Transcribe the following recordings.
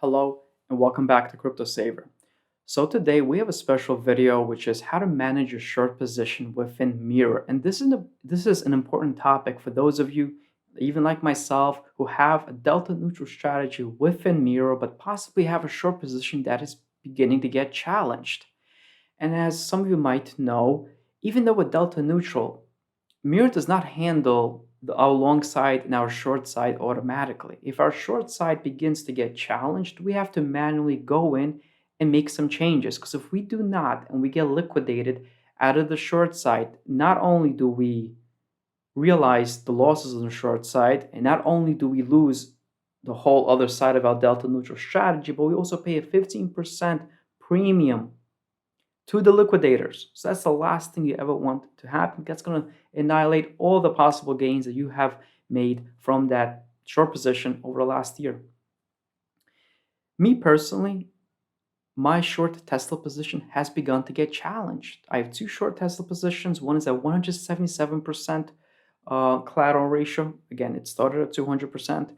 Hello and welcome back to Crypto Saver. So today we have a special video which is how to manage your short position within Mirror. And this is an important topic for those of you, even like myself, who have a delta neutral strategy within Mirror but possibly have a short position that is beginning to get challenged. And as some of you might know, even though with delta neutral, Mirror does not handle our long side and our short side automatically. If our short side begins to get challenged, we have to manually go in and make some changes. Because if we do not and we get liquidated out of the short side, not only do we realize the losses on the short side, and not only do we lose the whole other side of our delta neutral strategy, but we also pay a 15% premium to the liquidators. So that's the last thing you ever want to happen. That's going to annihilate all the possible gains that you have made from that short position over the last year. Me personally, my short Tesla position has begun to get challenged. I have two short Tesla positions. One is at 177% collateral ratio. Again, it started at 200%.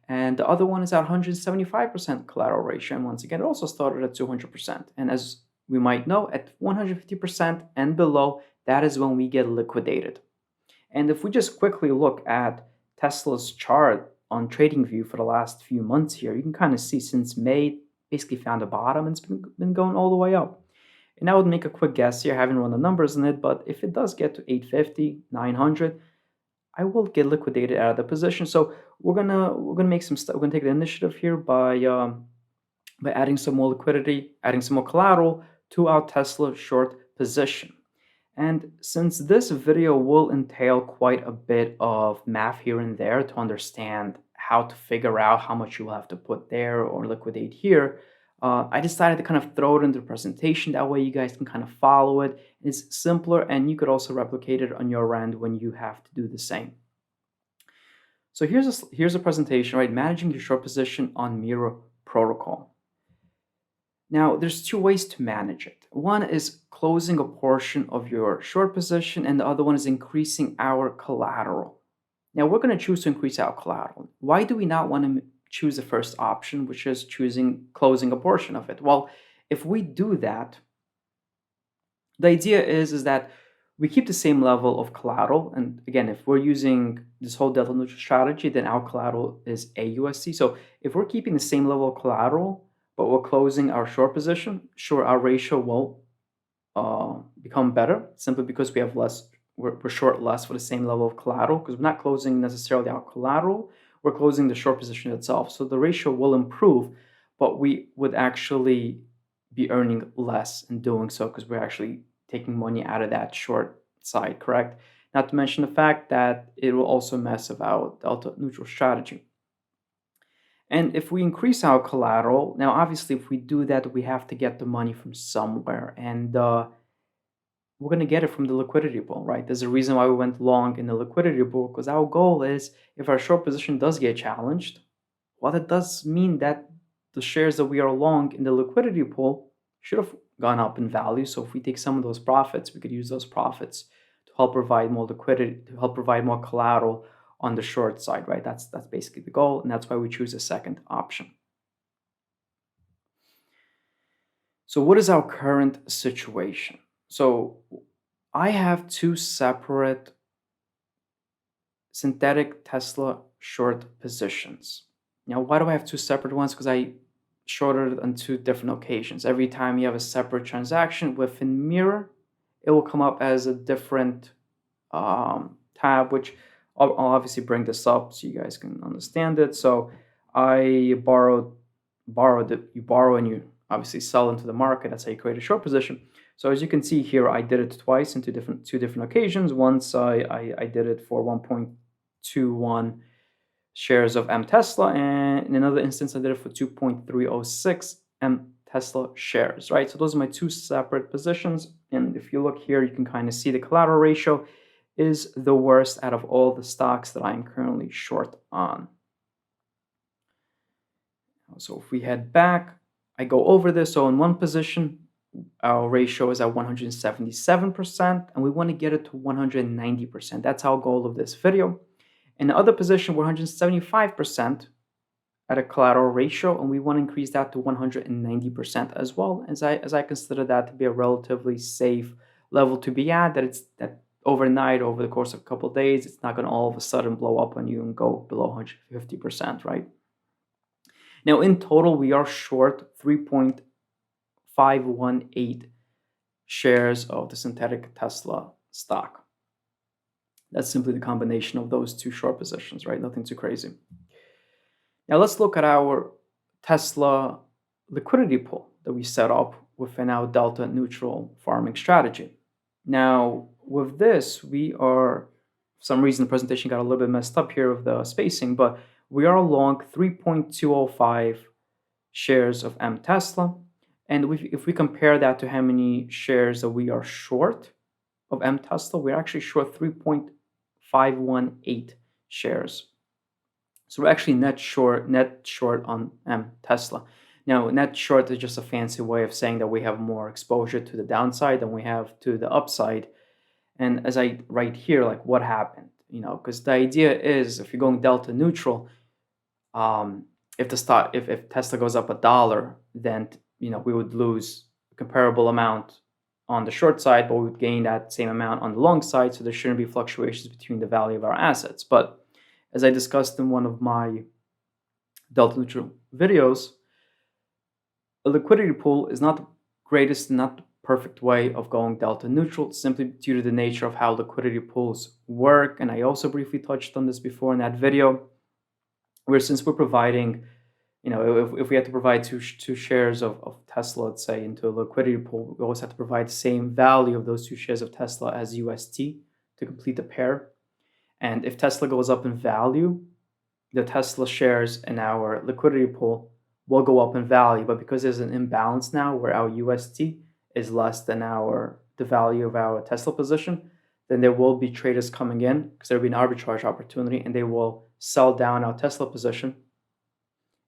And the other one is at 175% collateral ratio. And once again, it also started at 200%. And as we might know, at 150% and below, that is when we get liquidated. And if we just quickly look at Tesla's chart on TradingView for the last few months here, you can kind of see since May, basically found a bottom and it's been going all the way up. And I would make a quick guess here, I haven't run the numbers in it, but if it does get to 850, 900, I will get liquidated out of the position. So we're gonna make some stuff. We're gonna take the initiative here by adding some more liquidity, adding some more collateral to our Tesla short position. And since this video will entail quite a bit of math here and there to understand how to figure out how much you will have to put there or liquidate here, I decided to kind of throw it into the presentation. That way you guys can kind of follow it. It's simpler and you could also replicate it on your end when you have to do the same. So here's a presentation, right? Managing your short position on Mirror protocol. Now, there's two ways to manage it. One is closing a portion of your short position, and the other one is increasing our collateral. Now, we're going to choose to increase our collateral. Why do we not want to choose the first option, which is closing a portion of it? Well, if we do that, the idea is that we keep the same level of collateral. And again, if we're using this whole delta neutral strategy, then our collateral is AUSD. So if we're keeping the same level of collateral, but we're closing our short position, sure, our ratio will become better simply because we have less, we're short less for the same level of collateral because we're not closing necessarily our collateral, we're closing the short position itself. So the ratio will improve, but we would actually be earning less in doing so because we're actually taking money out of that short side, correct? Not to mention the fact that it will also mess with our delta neutral strategy. And if we increase our collateral, now obviously if we do that, we have to get the money from somewhere. And we're going to get it from the liquidity pool, right? There's a reason why we went long in the liquidity pool, because our goal is if our short position does get challenged, well, that does mean that the shares that we are long in the liquidity pool should have gone up in value. So if we take some of those profits, we could use those profits to help provide more liquidity, to help provide more collateral on the short side, right? That's basically the goal, and that's why we choose a second option. So what is our current situation? So I have two separate synthetic Tesla short positions. Now, why do I have two separate ones? Because I shorted on two different occasions. Every time you have a separate transaction within Mirror, it will come up as a different tab, which I'll obviously bring this up so you guys can understand it. So I borrowed it. You borrow and you obviously sell into the market. That's how you create a short position. So as you can see here, I did it twice in two different occasions. Once I did it for 1.21 shares of mTesla, and in another instance I did it for 2.306 mTesla shares, right? So those are my two separate positions. And if you look here, you can kind of see the collateral ratio is the worst out of all the stocks that I'm currently short on. So if we head back, I go over this. So in one position, our ratio is at 177%, and we want to get it to 190%. That's our goal of this video. In the other position, 175%, at a collateral ratio, and we want to increase that to 190% as well, as I consider that to be a relatively safe level to be at. That overnight, over the course of a couple of days, it's not going to all of a sudden blow up on you and go below 150%, right? Now, in total, we are short 3.518 shares of the synthetic Tesla stock. That's simply the combination of those two short positions, right? Nothing too crazy. Now let's look at our Tesla liquidity pool that we set up within our delta neutral farming strategy. Now with this, for some reason the presentation got a little bit messed up here with the spacing, but we are long 3.205 shares of mTesla. And if we compare that to how many shares that we are short of mTesla, we're actually short 3.518 shares. So we're actually net short on Tesla. Now, net short is just a fancy way of saying that we have more exposure to the downside than we have to the upside. And as I write here, like what happened, because the idea is if you're going delta neutral, if Tesla goes up $1, then we would lose a comparable amount on the short side, but we would gain that same amount on the long side. So there shouldn't be fluctuations between the value of our assets. But as I discussed in one of my delta neutral videos, a liquidity pool is not the greatest, not the perfect way of going delta neutral, simply due to the nature of how liquidity pools work. And I also briefly touched on this before in that video, where since we're providing, if we had to provide two shares of Tesla, let's say, into a liquidity pool, we always have to provide the same value of those two shares of Tesla as UST to complete the pair. And if Tesla goes up in value, the Tesla shares in our liquidity pool will go up in value. But because there's an imbalance now where our UST is less than the value of our Tesla position, then there will be traders coming in because there will be an arbitrage opportunity, and they will sell down our Tesla position.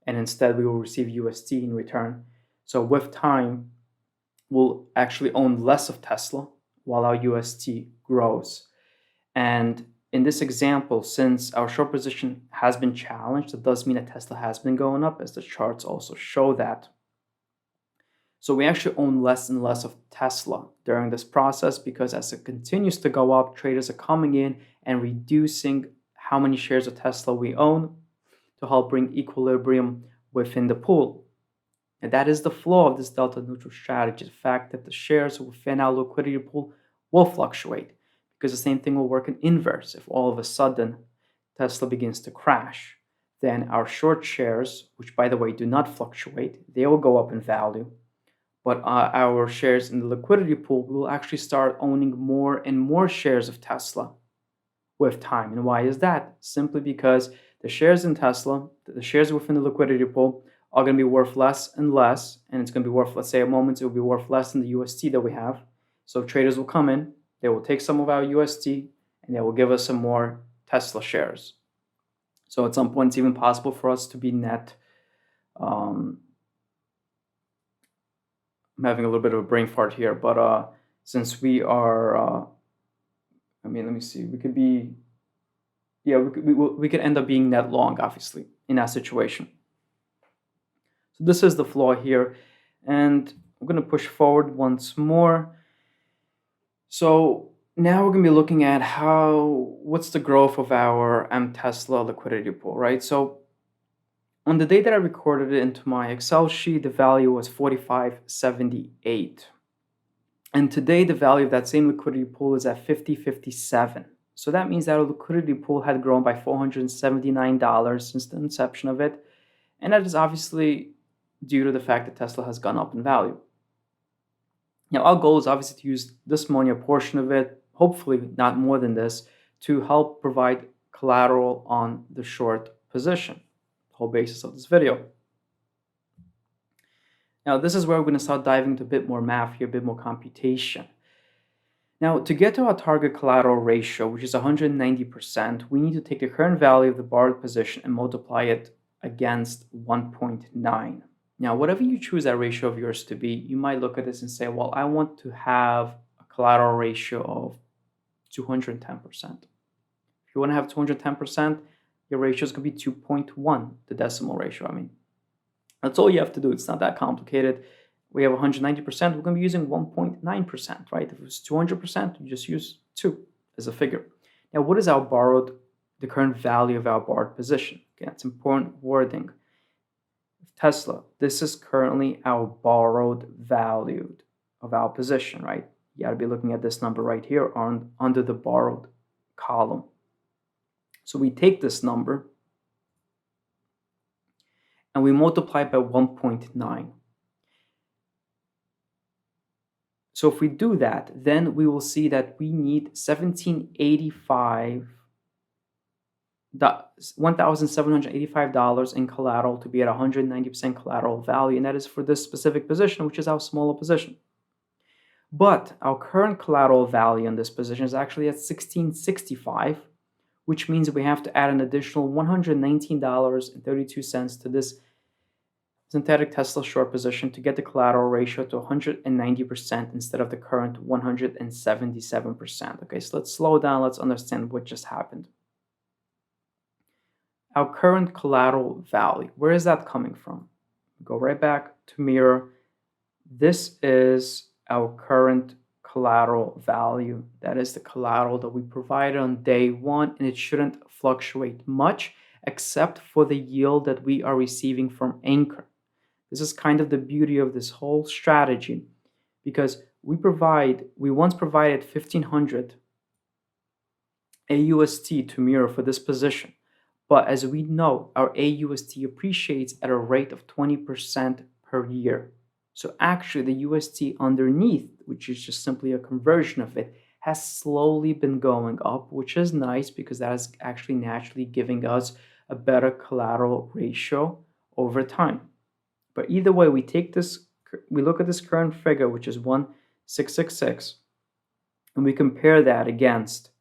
And instead, we will receive UST in return. So with time, we'll actually own less of Tesla while our UST grows. And in this example, since our short position has been challenged, it does mean that Tesla has been going up, as the charts also show that. So we actually own less and less of Tesla during this process, because as it continues to go up, traders are coming in and reducing how many shares of Tesla we own to help bring equilibrium within the pool. And that is the flaw of this delta neutral strategy, the fact that the shares within our liquidity pool will fluctuate. Because the same thing will work in inverse. If all of a sudden Tesla begins to crash, then our short shares, which by the way do not fluctuate, they will go up in value. But our shares in the liquidity pool will actually start owning more and more shares of Tesla with time. And why is that? Simply because the shares in Tesla, the shares within the liquidity pool, are going to be worth less and less. And it's going to be worth, let's say, a moment, it will be worth less than the UST that we have. So traders will come in, they will take some of our UST, and they will give us some more Tesla shares. So at some point, it's even possible for us to be net. I'm having a little bit of a brain fart here, but since we are, let me see, we could be, we could end up being net long, obviously, in that situation. So this is the flaw here, and I'm going to push forward once more. So now we're going to be looking at what's the growth of our mTesla liquidity pool, right? So on the day that I recorded it into my Excel sheet, the value was 45.78. And today the value of that same liquidity pool is at 50.57. So that means that our liquidity pool had grown by $479 since the inception of it. And that is obviously due to the fact that Tesla has gone up in value. Now, our goal is obviously to use this money, a portion of it, hopefully not more than this, to help provide collateral on the short position, the whole basis of this video. Now, this is where we're going to start diving into a bit more math here, a bit more computation. Now, to get to our target collateral ratio, which is 190%, we need to take the current value of the borrowed position and multiply it against 1.9. Now, whatever you choose that ratio of yours to be, you might look at this and say, well, I want to have a collateral ratio of 210%. If you want to have 210%, your ratio is going to be 2.1, the decimal ratio. I mean, that's all you have to do. It's not that complicated. We have 190%, we're going to be using 1.9%, right? If it was 200%, you just use 2 as a figure. Now, what is the current value of our borrowed position? Again, it's important wording. Tesla, this is currently our borrowed value of our position, right? You got to be looking at this number right here under the borrowed column. So we take this number and we multiply it by 1.9. So if we do that, then we will see that we need $1,785 in collateral to be at 190% collateral value, and that is for this specific position, which is our smaller position. But our current collateral value in this position is actually at $1,665, which means we have to add an additional $119.32 to this synthetic Tesla short position to get the collateral ratio to 190% instead of the current 177%. Okay, so let's slow down. Let's understand what just happened. Our current collateral value, where is that coming from? Go right back to mirror. This is our current collateral value. That is the collateral that we provided on day one, and it shouldn't fluctuate much except for the yield that we are receiving from Anchor. This is kind of the beauty of this whole strategy, because we once provided 1,500 AUST to mirror for this position. But as we know, our AUST appreciates at a rate of 20% per year. So actually the UST underneath, which is just simply a conversion of it, has slowly been going up, which is nice because that is actually naturally giving us a better collateral ratio over time. But either way, we look at this current figure, which is 1,666, and we compare that against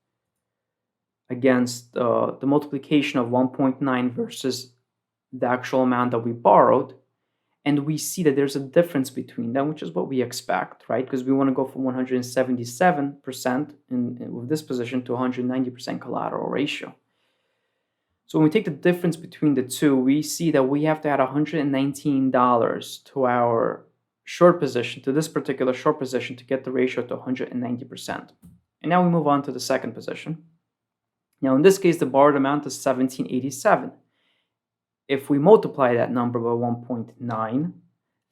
the multiplication of 1.9 versus the actual amount that we borrowed, and we see that there's a difference between them, which is what we expect, right? Because we want to go from 177% with this position to 190% collateral ratio. So when we take the difference between the two, we see that we have to add $119 to our short position, to this particular short position, to get the ratio to 190%. And now we move on to the second position. Now, in this case, the borrowed amount is $1,787. If we multiply that number by 1.9,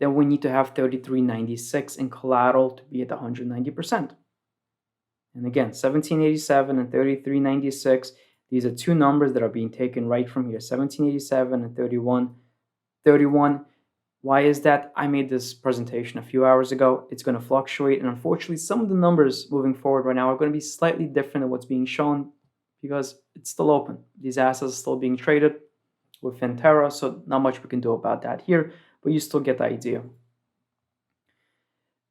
then we need to have $33.96 in collateral to be at 190%. And again, $1,787 and $33.96, these are two numbers that are being taken right from here, $1,787 and $31.31. Why is that? I made this presentation a few hours ago. It's going to fluctuate, and unfortunately, some of the numbers moving forward right now are going to be slightly different than what's being shown because it's still open. These assets are still being traded within Terra, so not much we can do about that here, but you still get the idea.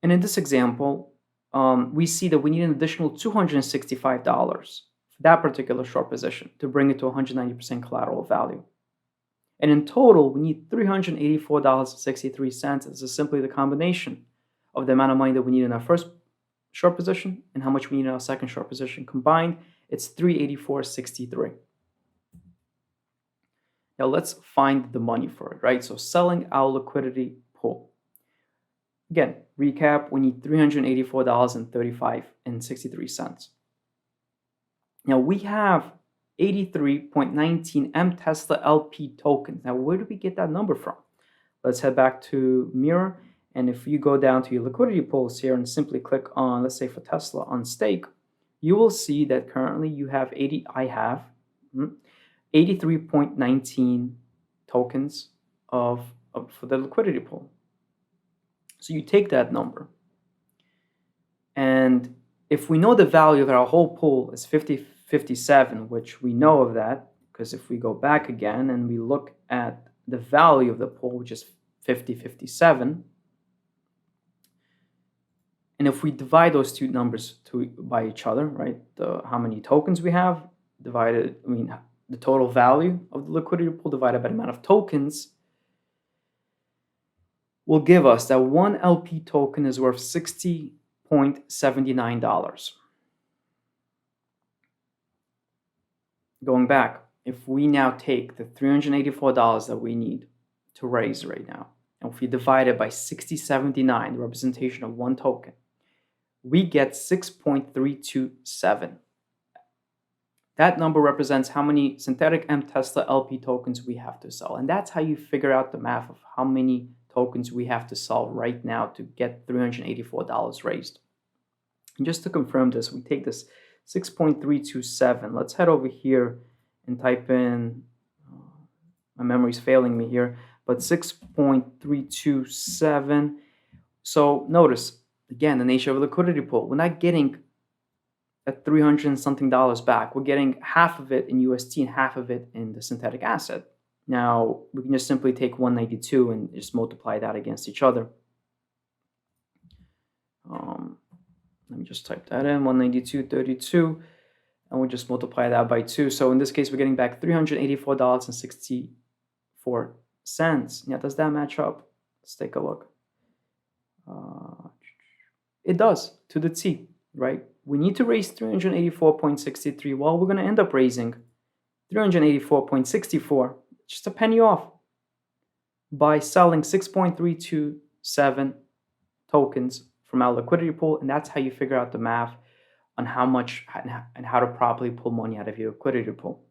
And in this example, we see that we need an additional $265 for that particular short position to bring it to 190% collateral value. And in total, we need $384.63. This is simply the combination of the amount of money that we need in our first short position and how much we need in our second short position. Combined, it's $384.63. Now let's find the money for it, right? So selling our liquidity pool. Again, recap, we need $384.63. Now we have 83.19 mTesla LP tokens. Now where do we get that number from? Let's head back to Mirror, and if you go down to your liquidity pools here and simply click on, let's say for Tesla on stake, you will see that currently you have 83.19 tokens for the liquidity pool. So you take that number, and if we know the value of our whole pool is 57, which we know of that, because if we go back again and we look at the value of the pool, which is 57, and if we divide those two numbers by each other, right, how many tokens we have the total value of the liquidity pool divided by the amount of tokens will give us that one LP token is worth $60.79. Going back, if we now take the $384 that we need to raise right now, and if we divide it by 6079, the representation of one token, we get 6.327. That number represents how many synthetic mTesla LP tokens we have to sell. And that's how you figure out the math of how many tokens we have to sell right now to get $384 raised. And just to confirm this, we take this 6.327. Let's head over here and type in, my memory's failing me here, but 6.327. So notice, again, the nature of a liquidity pool. We're not getting at $300 and something back. We're getting half of it in UST and half of it in the synthetic asset. Now, we can just simply take 192 and just multiply that against each other. Let me just type that in, 192.32, and we'll just multiply that by 2. So in this case, we're getting back $384.64. Now, does that match up? Let's take a look. It does, to the T, right? We need to raise 384.63. Well, we're going to end up raising 384.64, just a penny off, by selling 6.327 tokens from our liquidity pool. And that's how you figure out the math on how much and how to properly pull money out of your liquidity pool.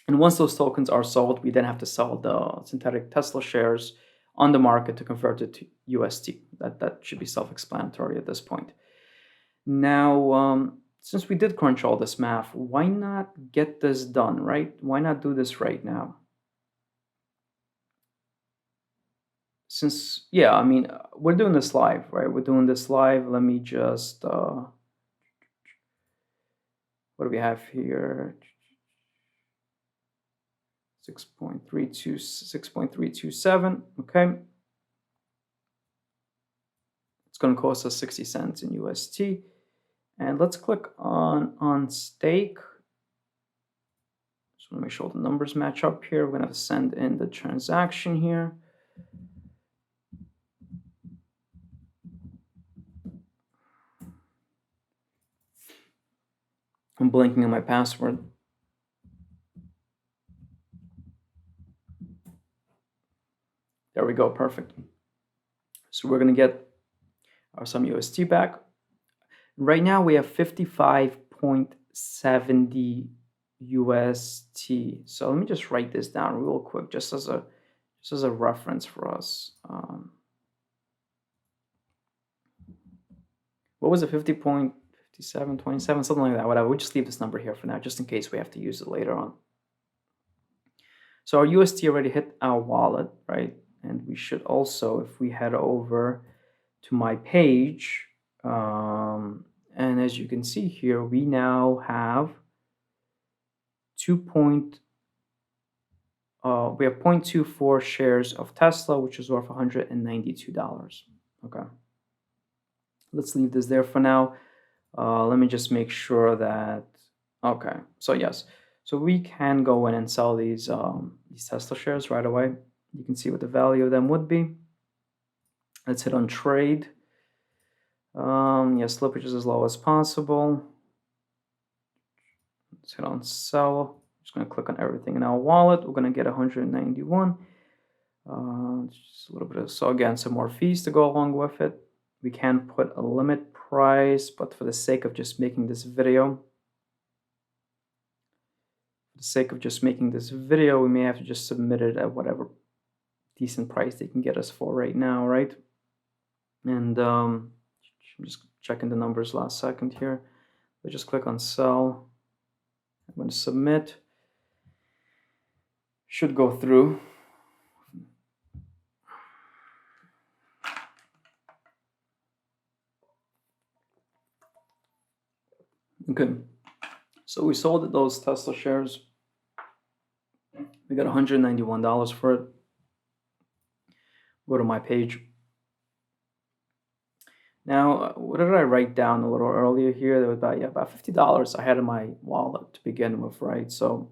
And once those tokens are sold, we then have to sell the synthetic Tesla shares on the market to convert it to UST. That should be self-explanatory at this point. Now, since we did crunch all this math, why not get this done, right? Why not do this right now? Since, yeah, I mean, we're doing this live, right? We're doing this live. Let me just, what do we have here? 6.327, okay. It's going to cost us 60 cents in UST. And let's click on stake. Just want to make sure the numbers match up here. We're going to have to send in the transaction here. I'm blanking on my password. There we go, perfect. So we're going to get some UST back. Right now we have 55.70 UST. So let me just write this down real quick, just as a reference for us. What was it? 50.5727, something like that. Whatever. We'll just leave this number here for now, just in case we have to use it later on. So our UST already hit our wallet, right? And we should also, if we head over to my page, and as you can see here, we now have we have 0.24 shares of Tesla, which is worth $192. Okay. Let's leave this there for now. Let me just make sure that, okay. So yes, so we can go in and sell these Tesla shares right away. You can see what the value of them would be. Let's hit on trade. Yes, slippage is as low as possible. Let's hit on sell. I'm just going to click on everything in our wallet. We're going to get 191. Just a little bit of, so again, some more fees to go along with it. We can put a limit price, but for the sake of just making this video, we may have to just submit it at whatever decent price they can get us for right now, right? And I'm just checking the numbers last second here. Let's just click on sell. I'm going to submit. Should go through. Okay, so we sold those Tesla shares. We got $191 for it. Go to my page. Now, what did I write down a little earlier here? There was about $50 I had in my wallet to begin with, right? So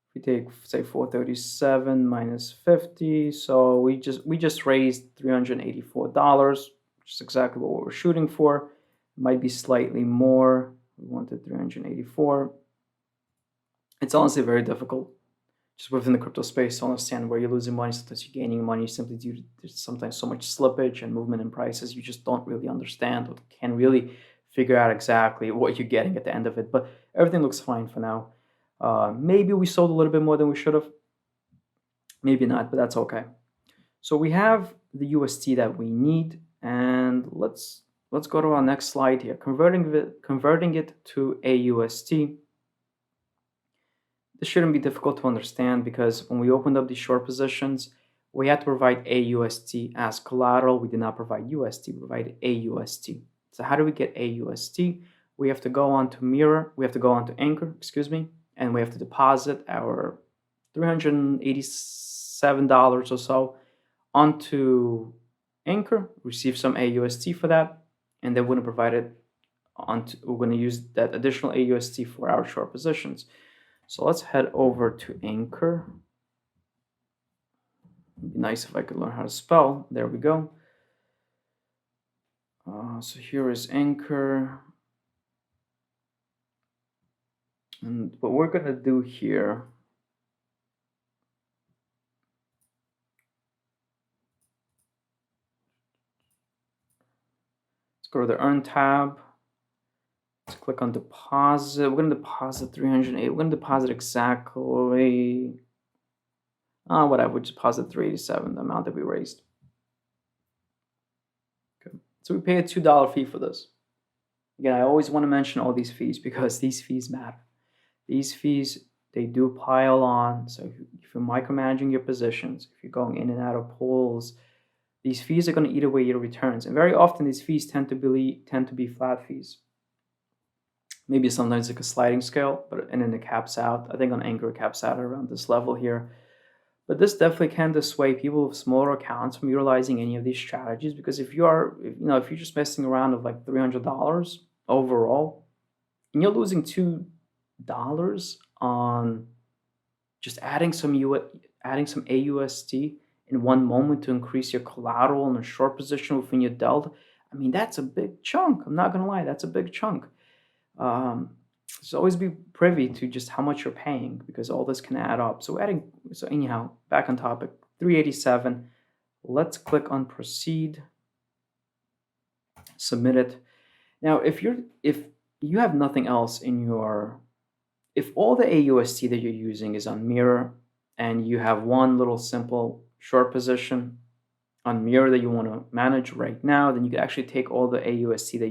if we take, say, 437 minus 50, so we just raised $384, which is exactly what we were shooting for. It might be slightly more. We wanted 384. It's honestly very difficult just within the crypto space to understand where you're losing money. Sometimes you're gaining money simply due to there's sometimes so much slippage and movement in prices. You just don't really understand or can really figure out exactly what you're getting at the end of it. But everything looks fine for now. Maybe we sold a little bit more than we should have. Maybe not, but that's okay. So we have the UST that we need, and let's go to our next slide here. Converting it to AUST. This shouldn't be difficult to understand because when we opened up these short positions, we had to provide AUST as collateral. We did not provide UST, we provided AUST. So how do we get AUST? We have to go on to Mirror, we have to go on to Anchor, excuse me, and we have to deposit our $387 or so onto Anchor, receive some AUST for that, and then we're going to provide it we're going to use that additional AUST for our short positions. So let's head over to Anchor. It'd be nice if I could learn how to spell. There we go. So here is Anchor. And what we're going to do here, let's go to the Earn tab. Let's click on Deposit. We're going to deposit 308. We're going to deposit exactly, whatever, we deposit 387, the amount that we raised. Okay. So we pay a $2 fee for this. Again, I always want to mention all these fees because these fees matter. These fees, they do pile on. So if you're micromanaging your positions, if you're going in and out of pools, these fees are going to eat away your returns. And very often these fees tend to be flat fees. Maybe sometimes like a sliding scale, and then it caps out. I think on Anchor it caps out around this level here. But this definitely can dissuade people with smaller accounts from utilizing any of these strategies, because if you're just messing around with like $300 overall, and you're losing $2 on just adding some AUST in one moment to increase your collateral in a short position within your delta, I mean, that's a big chunk. I'm not gonna lie, that's a big chunk. So always be privy to just how much you're paying, because all this can add up. So anyhow, back on topic, 387. Let's click on proceed, submit it. Now, if you have nothing else if all the AUST that you're using is on Mirror and you have one little simple short position on Mirror that you want to manage right now, then you can actually take all the AUST that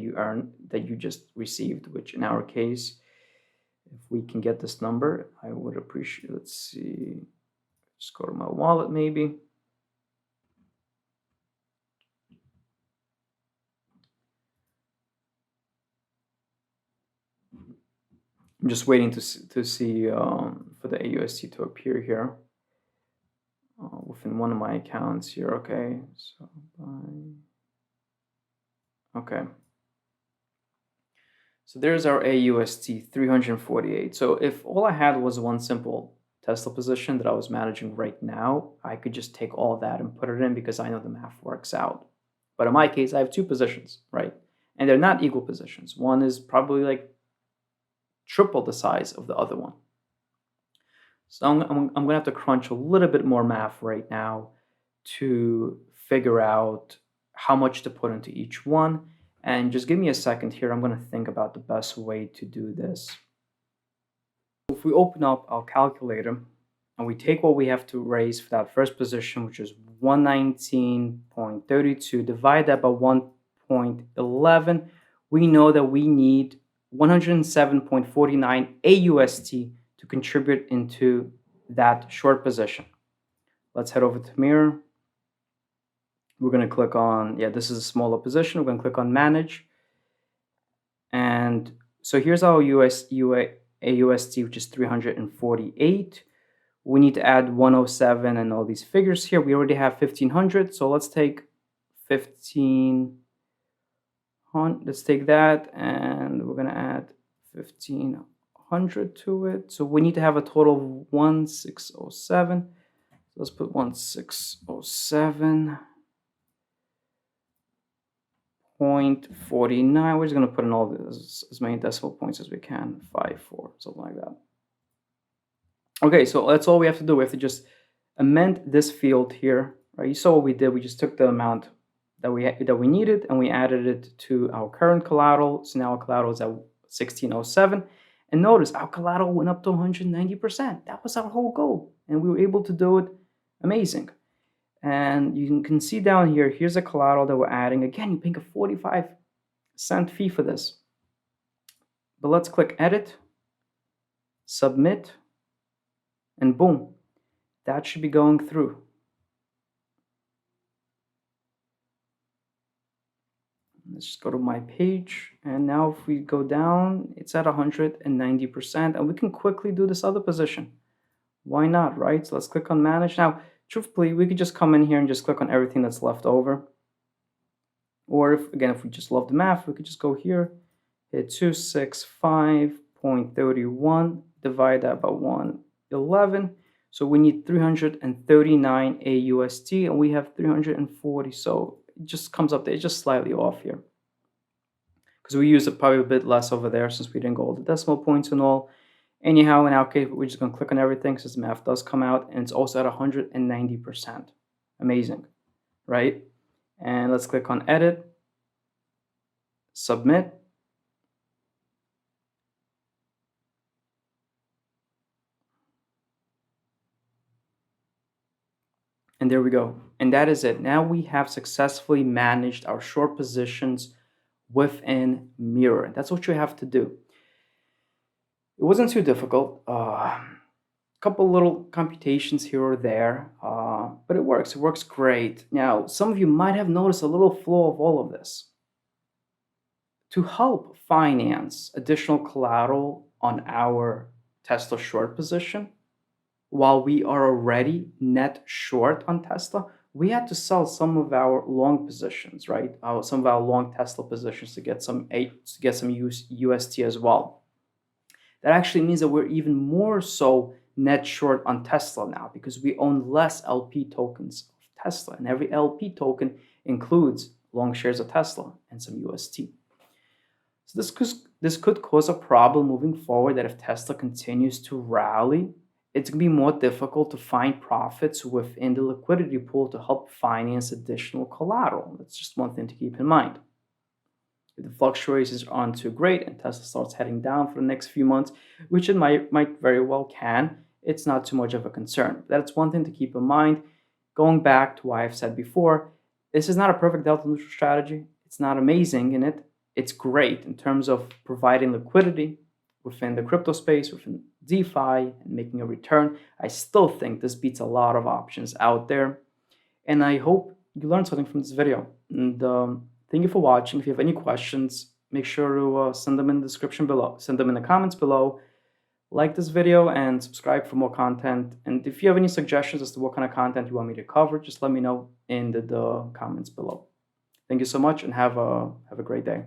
you just received, which in our case, if we can get this number, I would appreciate, let's see, just go to my wallet maybe. I'm just waiting to see for the AUST to appear here within one of my accounts here. Okay, so okay. So there's our AUST 348. So if all I had was one simple Tesla position that I was managing right now, I could just take all that and put it in because I know the math works out. But in my case, I have two positions, right? And they're not equal positions. One is probably like triple the size of the other one. So I'm going to have to crunch a little bit more math right now to figure out how much to put into each one. And just give me a second here. I'm going to think about the best way to do this. If we open up our calculator and we take what we have to raise for that first position, which is 119.32, divide that by 1.11, we know that we need 107.49 AUST to contribute into that short position. Let's head over to Mirror. We're going to click on, this is a smaller position. We're going to click on Manage. And so here's our AUST, which is 348. We need to add 107 and all these figures here. We already have 1,500. So let's take 1,500. Let's take that and we're going to add 1,500 to it. So we need to have a total of 1,607. Let's put 1,607.49. We're just going to put in all this, as many decimal points as we can, 54, something like that. Okay, so that's all we have to do. We have to just amend this field here, right? You saw what we did. We just took the amount that we needed and we added it to our current collateral. So now our collateral is at 1607. And notice our collateral went up to 190%. That was our whole goal. And we were able to do it. Amazing. And you can see down here, here's a collateral that we're adding. Again, you're paying a 45-cent fee for this. But let's click edit, submit, and boom, that should be going through. Let's just go to my page. And now if we go down, it's at 190%. And we can quickly do this other position. Why not, right? So let's click on manage. Now, truthfully, we could just come in here and just click on everything that's left over. Or if we just love the math, we could just go here, hit 265.31, divide that by 111. So we need 339 AUSD and we have 340. So it just comes up there, it's just slightly off here. Because we used it probably a bit less over there since we didn't go all the decimal points and all. Anyhow, in our case, we're just going to click on everything since the math does come out and it's also at 190%. Amazing, right? And let's click on edit, submit. And there we go. And that is it. Now we have successfully managed our short positions within Mirror. That's what you have to do. It wasn't too difficult. Couple little computations here or there, but it works. It works great. Now, some of you might have noticed a little flaw of all of this. To help finance additional collateral on our Tesla short position, while we are already net short on Tesla, we had to sell some of our long positions, right? Some of our long Tesla positions to get some UST as well. That actually means that we're even more so net short on Tesla now because we own less LP tokens of Tesla, and every LP token includes long shares of Tesla and some UST. So this could cause a problem moving forward, that if Tesla continues to rally, it's going to be more difficult to find profits within the liquidity pool to help finance additional collateral. That's just one thing to keep in mind. If the fluctuations aren't too great and Tesla starts heading down for the next few months, which it might very well can, it's not too much of a concern. That's one thing to keep in mind. Going back to what I've said before, this is not a perfect delta neutral strategy. It's not amazing in it. It's great in terms of providing liquidity within the crypto space, within DeFi, and making a return. I still think this beats a lot of options out there. And I hope you learned something from this video. And thank you for watching. If you have any questions, make sure to send them in the description below. Send them in the comments below. Like this video and subscribe for more content. And if you have any suggestions as to what kind of content you want me to cover, just let me know in the comments below. Thank you so much and have a great day.